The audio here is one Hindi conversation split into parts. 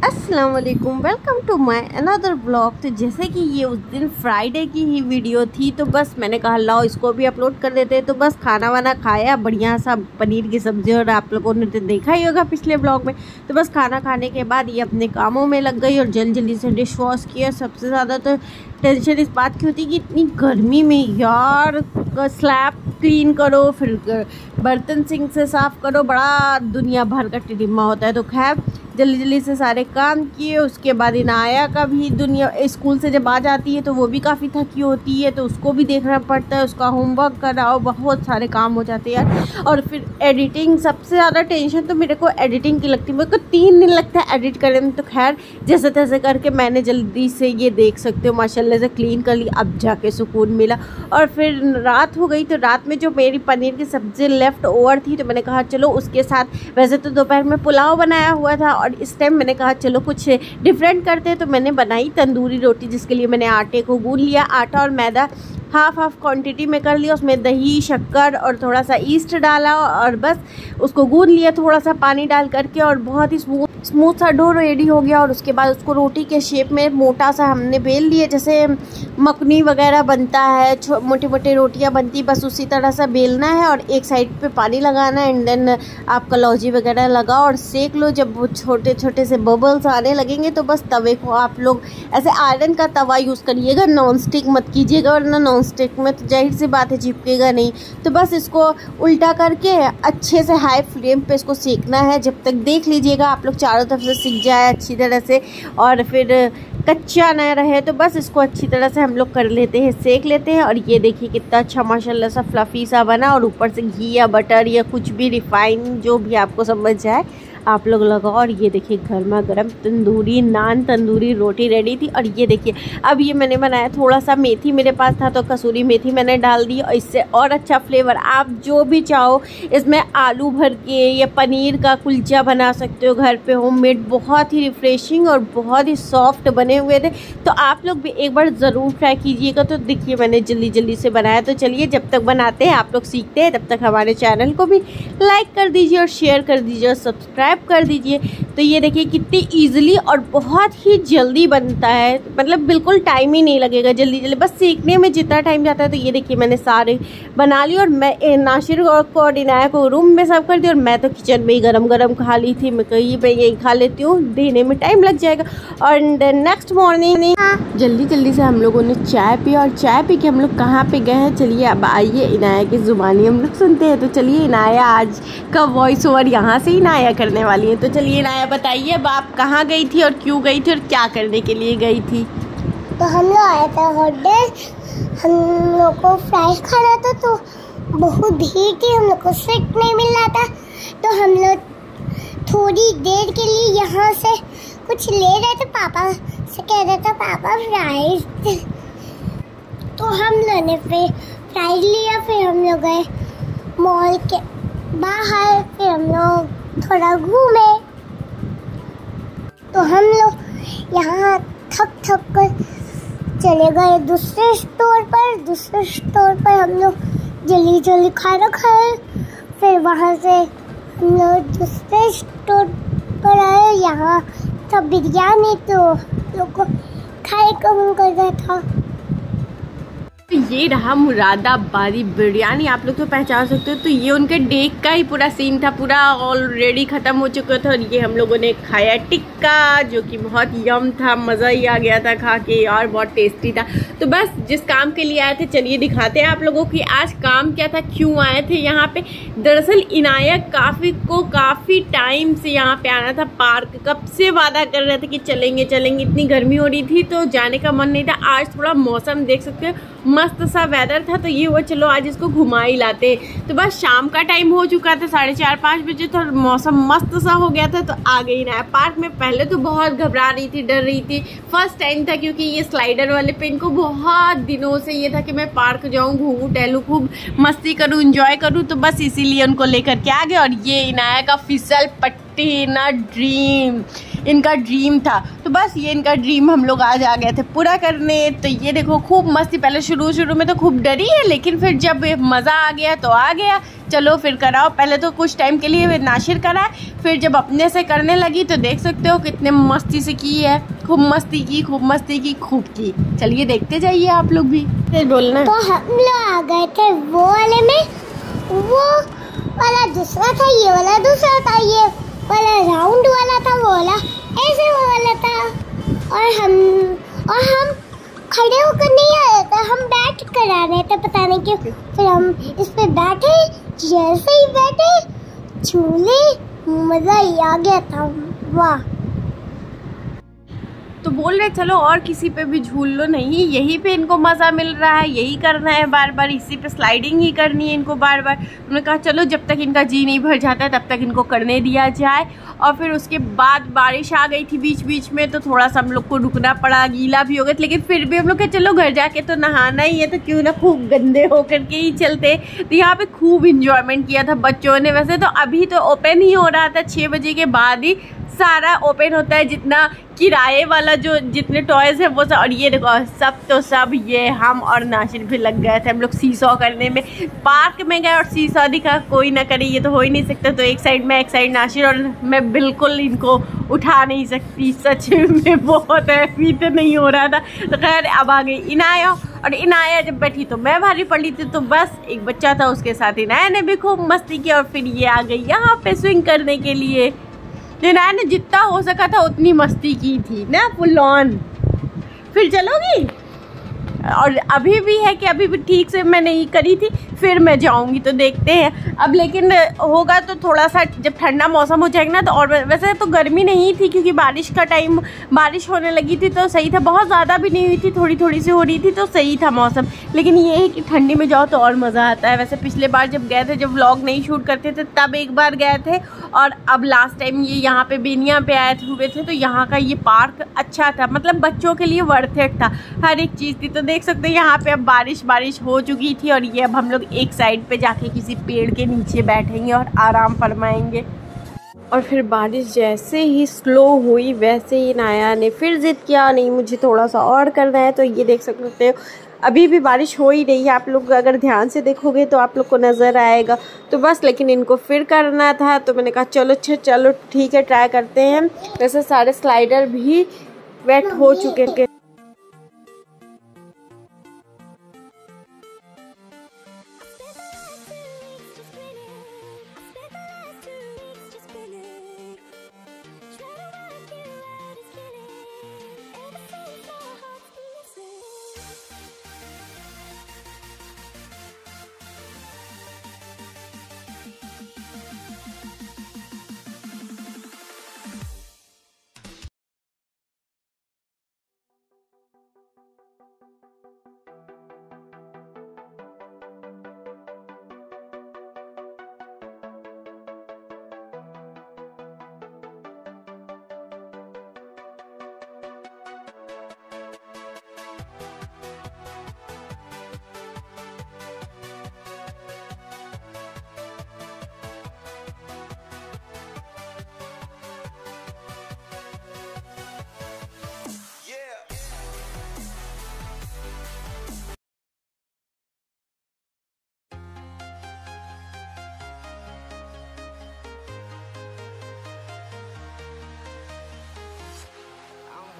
अस्सलाम वालेकुम, welcome to my another vlog. तो जैसे कि ये उस दिन फ्राइडे की ही वीडियो थी, तो बस मैंने कहा लाओ इसको भी अपलोड कर देते। तो बस खाना वाना खाया, बढ़िया सा पनीर की सब्ज़ी, और आप लोगों ने तो देखा ही होगा पिछले व्लॉग में। तो बस खाना खाने के बाद ये अपने कामों में लग गई और जल्दी से डिश वॉश किया। सबसे ज़्यादा तो टेंशन इस बात की होती है कि इतनी गर्मी में यार स्लैब क्लीन करो, फिर बर्तन सिंक से साफ़ करो, बड़ा दुनिया भर का टिडिम्मा होता है। तो खैर जल्दी से सारे काम किए। उसके बाद इनाया का भी दुनिया स्कूल से जब आ जाती है तो वो भी काफ़ी थकी होती है, तो उसको भी देखना पड़ता है, उसका होमवर्क कराओ, बहुत सारे काम हो जाते हैं यार। और फिर एडिटिंग, सबसे ज़्यादा टेंशन तो मेरे को एडिटिंग की लगती है। मेरे को 3 दिन लगता है एडिट करने में। तो खैर जैसे तैसे करके मैंने जल्दी से, ये देख सकते हो माशाल्लाह से क्लीन कर ली। अब जाके सुकून मिला। और फिर रात हो गई, तो रात में जो मेरी पनीर की सब्ज़ी लेफ़्ट ओवर थी, तो मैंने कहा चलो उसके साथ, वैसे तो दोपहर में पुलाव बनाया हुआ था और इस टाइम मैंने कहा चलो कुछ डिफरेंट करते हैं। तो मैंने बनाई तंदूरी रोटी, जिसके लिए मैंने आटे को गूंद लिया। आटा और मैदा हाफ क्वांटिटी में कर लिया, उसमें दही, शक्कर और थोड़ा सा ईस्ट डाला और बस उसको गूंद लिया थोड़ा सा पानी डाल करके, और बहुत ही स्मूथ सा डो रेडी हो गया। और उसके बाद उसको रोटी के शेप में मोटा सा हमने बेल लिए, जैसे मखनी वगैरह बनता है, मोटी मोटी रोटियां बनती, बस उसी तरह से बेलना है। और एक साइड पे पानी लगाना है, एंड देन आप कलौजी वगैरह लगाओ और सेक लो। जब वो छोटे छोटे से बबल्स आने लगेंगे तो बस तवे को आप लोग ऐसे आयरन का तवा यूज़ करिएगा, नॉन स्टिक मत कीजिएगा, वरना नॉन स्टिक में तो जाहिर सी बात है चिपकेगा नहीं। तो बस इसको उल्टा करके अच्छे से हाई फ्लेम पे इसको सेकना है, जब तक देख लीजिएगा आप लोग चारों तरफ से सिक जाए अच्छी तरह से और फिर कच्चा ना रहे। तो बस इसको अच्छी तरह से हम लोग कर लेते हैं, सेक लेते हैं। और ये देखिए कितना अच्छा माशाल्लाह सा फ्लफ़ी सा बना, और ऊपर से घी या बटर या कुछ भी रिफाइन जो भी आपको समझ जाए आप लोग लगाओ। और ये देखिए गर्मा गर्म तंदूरी नान, तंदूरी रोटी रेडी थी। और ये देखिए अब ये मैंने बनाया, थोड़ा सा मेथी मेरे पास था तो कसूरी मेथी मैंने डाल दी, और इससे और अच्छा फ्लेवर। आप जो भी चाहो इसमें आलू भर के या पनीर का कुलचा बना सकते हो घर पे होममेड, बहुत ही रिफ्रेशिंग और बहुत ही सॉफ्ट बने हुए थे। तो आप लोग भी एक बार ज़रूर ट्राई कीजिएगा। तो देखिए मैंने जल्दी से बनाया। तो चलिए जब तक बनाते हैं आप लोग सीखते हैं, तब तक हमारे चैनल को भी लाइक कर दीजिए और शेयर कर दीजिए और सब्सक्राइब कर दीजिए। तो ये देखिए कितनी इजीली और बहुत ही जल्दी बनता है, मतलब बिल्कुल टाइम ही नहीं लगेगा, जल्दी बस सीखने में जितना टाइम जाता है। तो ये देखिए मैंने सारे बना ली और मैं नाशिर को डिनाया को रूम में सर्व कर दी, और मैं तो किचन में ही गरम खा ली थी। मैं कहीं पे यही खा लेती हूँ, देने में टाइम लग जाएगा। और नेक्स्ट मॉर्निंग जल्दी से हम लोगों ने चाय पी, और चाय पी के हम लोग कहाँ पे गए हैं, चलिए अब आइए इनाया की ज़ुबानी हम लोग सुनते हैं। तो चलिए इनाया आज का वॉइस ओवर यहाँ से इनाया करने वाली है। तो चलिए इनाया बताइए अब आप कहाँ गई थी और क्यों गई थी और क्या करने के लिए गई थी। तो हम लोग आए थे होटल, हम लोग को फ्राइज खाना था, तो बहुत भीड़ थी, हम लोग को सीट नहीं मिल रहा था। तो हम लोग थोड़ी देर के लिए यहाँ से कुछ ले रहे थे, पापा से कह रहे थे पापा फ्राइज, तो हम लोगों ने फिर फ्राइज लिया। फिर हम लोग गए मॉल के बाहर, फिर हम लोग थोड़ा घूमे। तो हम लोग यहाँ थक कर चले गए दूसरे स्टोर पर। दूसरे स्टोर पर हम लोग जल्दी खाना खाए। फिर वहाँ से हम लोग दूसरे स्टोर पर आए, यहाँ था बिरयानी, तो लोग को खाने का मन कर रहा था। ये रहा मुरादाबादी बिरयानी, आप लोग तो पहचान सकते हो। तो ये उनके डे का ही पूरा सीन था, पूरा ऑलरेडी ख़त्म हो चुका था। और ये हम लोगों ने खाया टिक्का, जो कि बहुत यम था, मज़ा ही आ गया था खा के यार, बहुत टेस्टी था। तो बस जिस काम के लिए आए थे, चलिए दिखाते हैं आप लोगों की आज काम क्या था, क्यों आए थे यहाँ पे। दरअसल इनाया काफ़ी टाइम से यहाँ पे आना था पार्क, कब से वादा कर रहे थे कि चलेंगे, इतनी गर्मी हो रही थी तो जाने का मन नहीं था। आज थोड़ा मौसम देख सकते हो, मस्त सा वेदर था, तो ये हुआ चलो आज इसको घुमा ही लाते। तो बस शाम का टाइम हो चुका था, 4:30-5 बजे, तो मौसम मस्त सा हो गया था। तो आ गई ना पार्क में। पहले तो बहुत घबरा रही थी, डर रही थी, फर्स्ट टाइम था, क्योंकि ये स्लाइडर वाले पे इनको बहुत दिनों से ये था कि मैं पार्क जाऊँ, घूमूँ टहलूँ, खूब मस्ती करूँ, इंजॉय करूँ। तो बस इसीलिए उनको लेकर के आ गए। और ये इनाया का फिसल पट्टी ना ड्रीम, इनका ड्रीम था। तो बस ये इनका ड्रीम हम लोग आज आ गए थे पूरा करने। तो ये देखो खूब मस्ती, पहले शुरू में तो खूब डरी है, लेकिन फिर जब मज़ा आ गया तो आ गया। चलो फिर कराओ। पहले तो कुछ टाइम के लिए नाशिर कराए, फिर जब अपने से करने लगी तो देख सकते हो कितने मस्ती से की है। खूब मस्ती की खूब की। चलिए देखते जाइए आप लोग भी। फिर बोलना। तो हम लोग आ गए थे वो वाले में, वो वाला दूसरा था, ये वाला दूसरा था, ये वाला राउंड वाला था, वो वाला ऐसे वाला था। और हम खड़े होकर नहीं आ रहे थे, हम बैठ कर आ रहे थे, पता नहीं क्यों। फिर हम इस पे बैठे, जैसे ही बैठे झूले, मजा ही आ गया था, वाह। तो बोल रहे चलो और किसी पे भी झूल लो, नहीं यहीं पे इनको मज़ा मिल रहा है, यही करना है बार बार, इसी पे स्लाइडिंग ही करनी है इनको बार बार। उन्होंने कहा चलो जब तक इनका जी नहीं भर जाता है तब तक इनको करने दिया जाए। और फिर उसके बाद बारिश आ गई थी बीच में, तो थोड़ा सा हम लोग को रुकना पड़ा, गीला भी हो गए, लेकिन फिर भी हम लोग के चलो घर जाके तो नहाना ही है, तो क्यों ना खूब गंदे होकर के ही चलते। तो यहाँ पे खूब इंजॉयमेंट किया था बच्चों ने। वैसे तो अभी तो ओपन ही हो रहा था, 6 बजे के बाद ही सारा ओपन होता है, जितना किराए वाला जो जितने टॉयज है वो सब। और ये देखो सब ये हम और नाशिर भी लग गए थे हम लोग सीसॉ करने में। पार्क में गए और सीसॉ दिखा, कोई ना करे ये तो हो ही नहीं सकता। तो एक साइड में, एक साइड नाशिर, और मैं बिल्कुल इनको उठा नहीं सकती, सच में बहुत हैवी तो नहीं हो रहा था। तो खैर अब आ गई इनाया, और इनाया जब बैठी तो मैं भारी पड़ी थी। तो बस एक बच्चा था, उसके साथ इनाया ने भी खूब मस्ती की, और फिर ये आ गई यहाँ पे स्विंग करने के लिए। इनाया ने जितना हो सका था उतनी मस्ती की थी ना, फुल ऑन। फिर चलोगी? और अभी भी है कि अभी भी ठीक से मैं नहीं करी थी, फिर मैं जाऊंगी तो देखते हैं अब। लेकिन होगा तो थोड़ा सा जब ठंडा मौसम हो जाएगा ना तो। और वैसे तो गर्मी नहीं थी क्योंकि बारिश का टाइम, बारिश होने लगी थी तो सही था, बहुत ज़्यादा भी नहीं हुई थी, थोड़ी थोड़ी सी हो रही थी तो सही था मौसम। लेकिन ये है कि ठंडी में जाओ तो और मज़ा आता है। वैसे पिछले बार जब गए थे, जब व्लॉग नहीं शूट करते थे तब एक बार गए थे, और अब लास्ट टाइम ये यहाँ पे बेनिया पे आए हुए थे। तो यहाँ का ये पार्क अच्छा था, मतलब बच्चों के लिए वर्थ इट था, हर एक चीज़ थी। तो देख सकते हैं यहाँ पे अब बारिश हो चुकी थी, और ये अब हम लोग एक साइड पे जाके किसी पेड़ के नीचे बैठेंगे और आराम फरमाएंगे। और फिर बारिश जैसे ही स्लो हुई वैसे ही नाया ने फिर जिद किया, नहीं मुझे थोड़ा सा और करना है। तो ये देख सकते हो अभी भी बारिश हो ही रही है, आप लोग अगर ध्यान से देखोगे तो आप लोग को नज़र आएगा। तो बस लेकिन इनको फिर करना था, तो मैंने कहा चलो ठीक है, ट्राई करते हैं। वैसे सारे स्लाइडर भी वेट हो चुके हैं।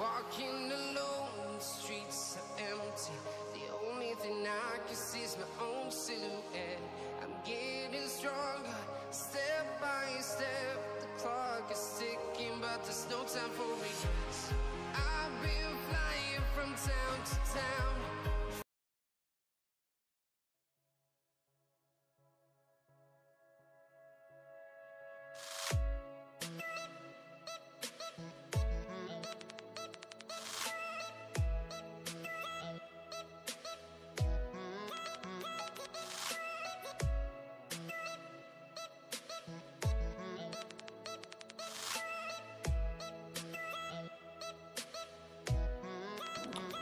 Walking alone, the streets are empty. The only thing I can see is my own silhouette. I'm getting stronger, step by step. The clock is ticking, but there's no time for regrets. I've been flying from town to town.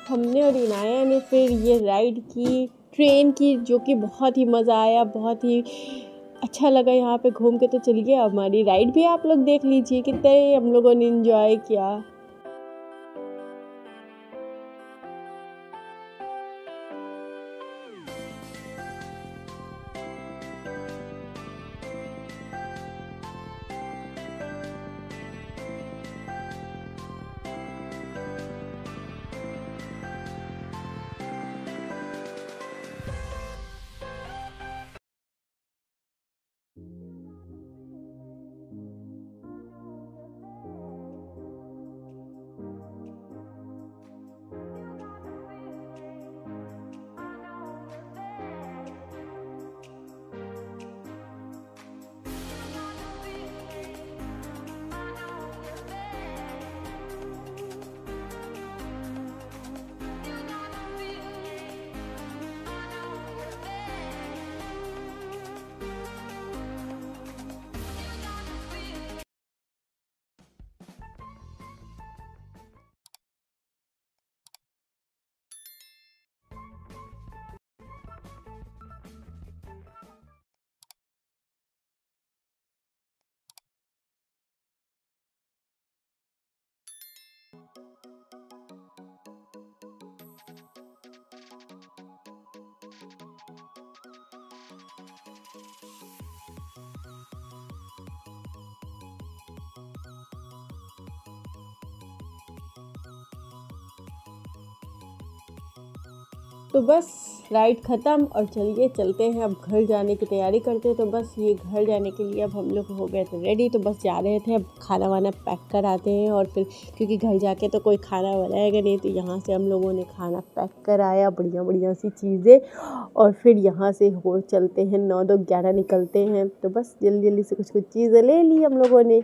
हमने और इनाया ने फिर ये राइड की ट्रेन की, जो कि बहुत ही मज़ा आया, बहुत ही अच्छा अच्छा लगा यहाँ पे घूम के। तो चलिए हमारी राइड भी आप लोग देख लीजिए कितने हम लोगों ने एंजॉय किया। तो बस राइड ख़त्म और चलिए चलते हैं अब घर जाने की तैयारी करते हैं। तो बस ये घर जाने के लिए अब हम लोग हो गए थे रेडी। तो बस जा रहे थे, अब खाना वाना पैक कर आते हैं और फिर क्योंकि घर जाके तो कोई खाना बनाएगा नहीं, तो यहाँ से हम लोगों ने खाना पैक कराया बढ़िया बढ़िया सी चीज़ें और फिर यहाँ से हो चलते हैं 9-11 निकलते हैं। तो बस जल्दी जल्दी से कुछ कुछ चीज़ें ले ली हम लोगों ने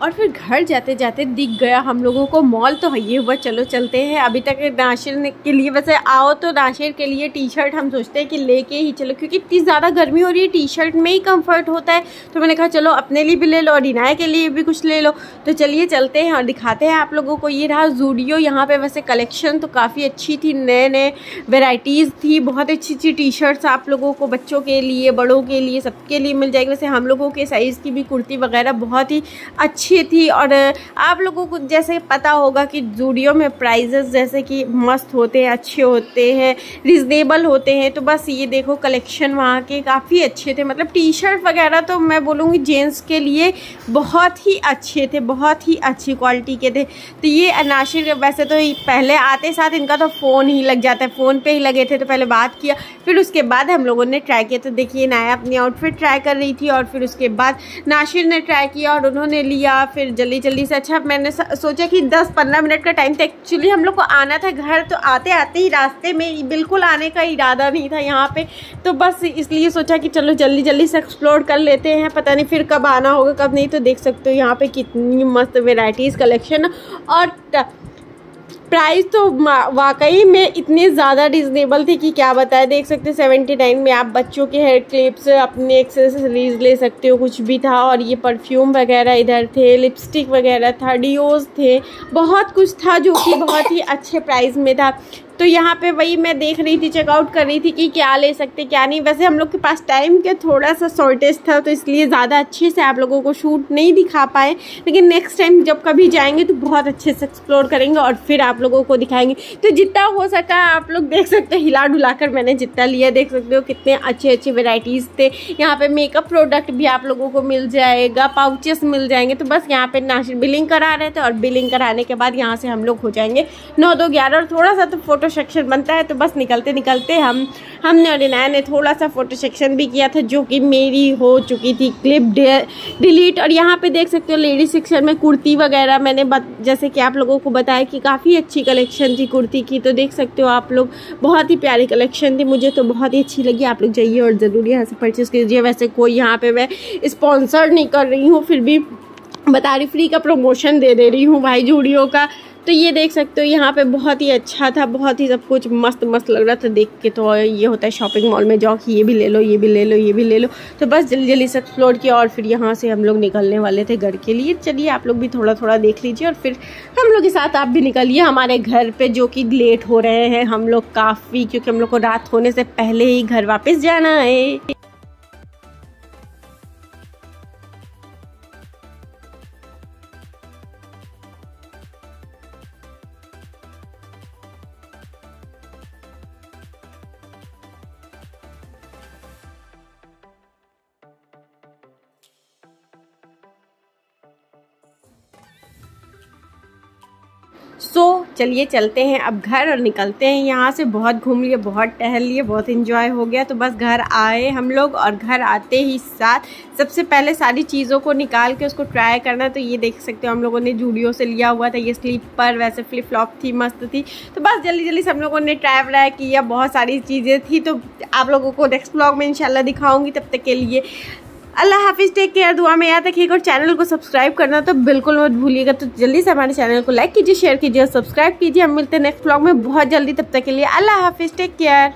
और फिर घर जाते जाते दिख गया हम लोगों को मॉल। तो ये हुआ चलो चलते हैं। अभी तक नाशिर के लिए वैसे आओ तो नाशिर के लिए टी शर्ट हम सोचते हैं कि लेके ही चलो, क्योंकि इतनी ज़्यादा गर्मी हो रही है, टी शर्ट में ही कंफर्ट होता है। तो मैंने कहा चलो अपने लिए भी ले लो और इनाया के लिए भी कुछ ले लो। तो चलिए चलते हैं और दिखाते हैं आप लोगों को। ये रहा ज़ूडियो। यहाँ पे वैसे कलेक्शन तो काफ़ी अच्छी थी, नए नए वेराइटीज़ थी, बहुत अच्छी अच्छी टी शर्ट्स आप लोगों को बच्चों के लिए बड़ों के लिए सबके लिए मिल जाएगी। वैसे हम लोगों के साइज़ की भी कुर्ती वगैरह बहुत ही अच्छी थी। और आप लोगों को जैसे पता होगा कि ज़ूडियो में प्राइजेस जैसे कि मस्त होते हैं, अच्छे होते हैं, रिजनेबल होते हैं। तो बस ये देखो कलेक्शन वहाँ के काफ़ी अच्छे थे, मतलब टी शर्ट वगैरह तो मैं बोलूँगी जेंट्स के लिए बहुत ही अच्छे थे, बहुत ही अच्छी क्वालिटी के थे। तो ये नाशिर वैसे तो पहले आते साथ इनका तो फ़ोन ही लग जाता है, फ़ोन पे ही लगे थे। तो पहले बात किया, फिर उसके बाद हम लोगों ने ट्राई किया। तो देखिए नाया अपनी आउटफिट ट्राई कर रही थी और फिर उसके बाद नाशिर ने ट्राई किया और उन्होंने लिया। फिर जल्दी जल्दी से अच्छा मैंने सोचा कि 10-15 मिनट का टाइम था। एक्चुअली हम लोग को आना था घर, तो आते आते ही रास्ते में बिल्कुल आने का इरादा नहीं था यहाँ पे। तो बस इसलिए सोचा कि चलो जल्दी जल्दी से एक्सप्लोर कर लेते हैं, पता नहीं फिर कब आना होगा कब नहीं। तो देख सकते हो यहाँ पे कितनी मस्त वेराइटीज़ कलेक्शन और प्राइस तो वाकई में इतने ज़्यादा रिजनेबल थे कि क्या बताएं। देख सकते हैं 79 में आप बच्चों के हेयर क्लिप्स, अपने एक्सेसरीज ले सकते हो, कुछ भी था। और ये परफ्यूम वगैरह इधर थे, लिपस्टिक वगैरह था, डियोज थे, बहुत कुछ था जो कि बहुत ही अच्छे प्राइस में था। तो यहाँ पे वही मैं देख रही थी, चेकआउट कर रही थी कि क्या ले सकते क्या नहीं। वैसे हम लोग के पास टाइम के थोड़ा सा शॉर्टेज था, तो इसलिए ज़्यादा अच्छे से आप लोगों को शूट नहीं दिखा पाए, लेकिन नेक्स्ट टाइम जब कभी जाएंगे तो बहुत अच्छे से एक्सप्लोर करेंगे और फिर आप लोगों को दिखाएंगे। तो जितना हो सका आप लोग देख सकते हो, हिला डुला कर मैंने जितना लिया। देख सकते हो कितने अच्छे अच्छे वेराइटीज़ थे। यहाँ पे मेकअप प्रोडक्ट भी आप लोगों को मिल जाएगा, पाउचेस मिल जाएंगे। तो बस यहाँ पे नाशिर बिलिंग करा रहे थे और बिलिंग कराने के बाद यहाँ से हम लोग हो जाएंगे 9-2-11 और थोड़ा सा तो फोटो सेक्शन बनता है। तो बस निकलते निकलते हमने और इनाया ने थोड़ा सा फोटो सेक्शन भी किया था, जो कि मेरी हो चुकी थी क्लिप डिलीट। और यहाँ पे देख सकते हो लेडीज सेक्शन में कुर्ती वगैरह मैंने जैसे कि आप लोगों को बताया कि काफ़ी अच्छी कलेक्शन थी कुर्ती की। तो देख सकते हो आप लोग, बहुत ही प्यारी कलेक्शन थी, मुझे तो बहुत ही अच्छी लगी। आप लोग जाइए और ज़रूर यहाँ से परचेज़ कीजिए। वैसे कोई यहाँ पे मैं स्पॉन्सर नहीं कर रही हूँ, फिर भी बता रही, फ्री का प्रमोशन दे रही हूँ भाई ज़ूडियो का। तो ये देख सकते हो यहाँ पे बहुत ही अच्छा था, बहुत ही सब कुछ मस्त मस्त लग रहा था देख के। तो ये होता है शॉपिंग मॉल में जाओ कि ये भी ले लो, ये भी ले लो, ये भी ले लो। तो बस जल्दी जल्दी से एक्सप्लोर किया और फिर यहाँ से हम लोग निकलने वाले थे घर के लिए। चलिए आप लोग भी थोड़ा थोड़ा देख लीजिए और फिर हम लोग के साथ आप भी निकलिए हमारे घर पे, जो कि लेट हो रहे हैं हम लोग काफ़ी, क्योंकि हम लोग को रात होने से पहले ही घर वापस जाना है। सो चलिए चलते हैं अब घर और निकलते हैं यहाँ से। बहुत घूम लिए, बहुत टहल लिए, बहुत एंजॉय हो गया। तो बस घर आए हम लोग और घर आते ही साथ सबसे पहले सारी चीज़ों को निकाल के उसको ट्राई करना। तो ये देख सकते हो हम लोगों ने जूडियो से लिया हुआ था ये स्लीपर, वैसे फ्लिप फ्लॉप थी, मस्त थी। तो बस जल्दी जल्दी सब लोगों ने ट्राई किया, बहुत सारी चीज़ें थी। तो आप लोगों को नेक्स्ट व्लॉग में इंशाल्लाह दिखाऊंगी। तब तक के लिए अल्लाह हाफिज़, टेक केयर, दुआ में याद रखिएगा और चैनल को सब्सक्राइब करना तो बिल्कुल मत भूलिएगा। तो जल्दी से हमारे चैनल को लाइक कीजिए, शेयर कीजिए और सब्सक्राइब कीजिए। हम मिलते हैं नेक्स्ट व्लॉग में बहुत जल्दी। तब तक के लिए अल्लाह हाफिज़, टेक केयर।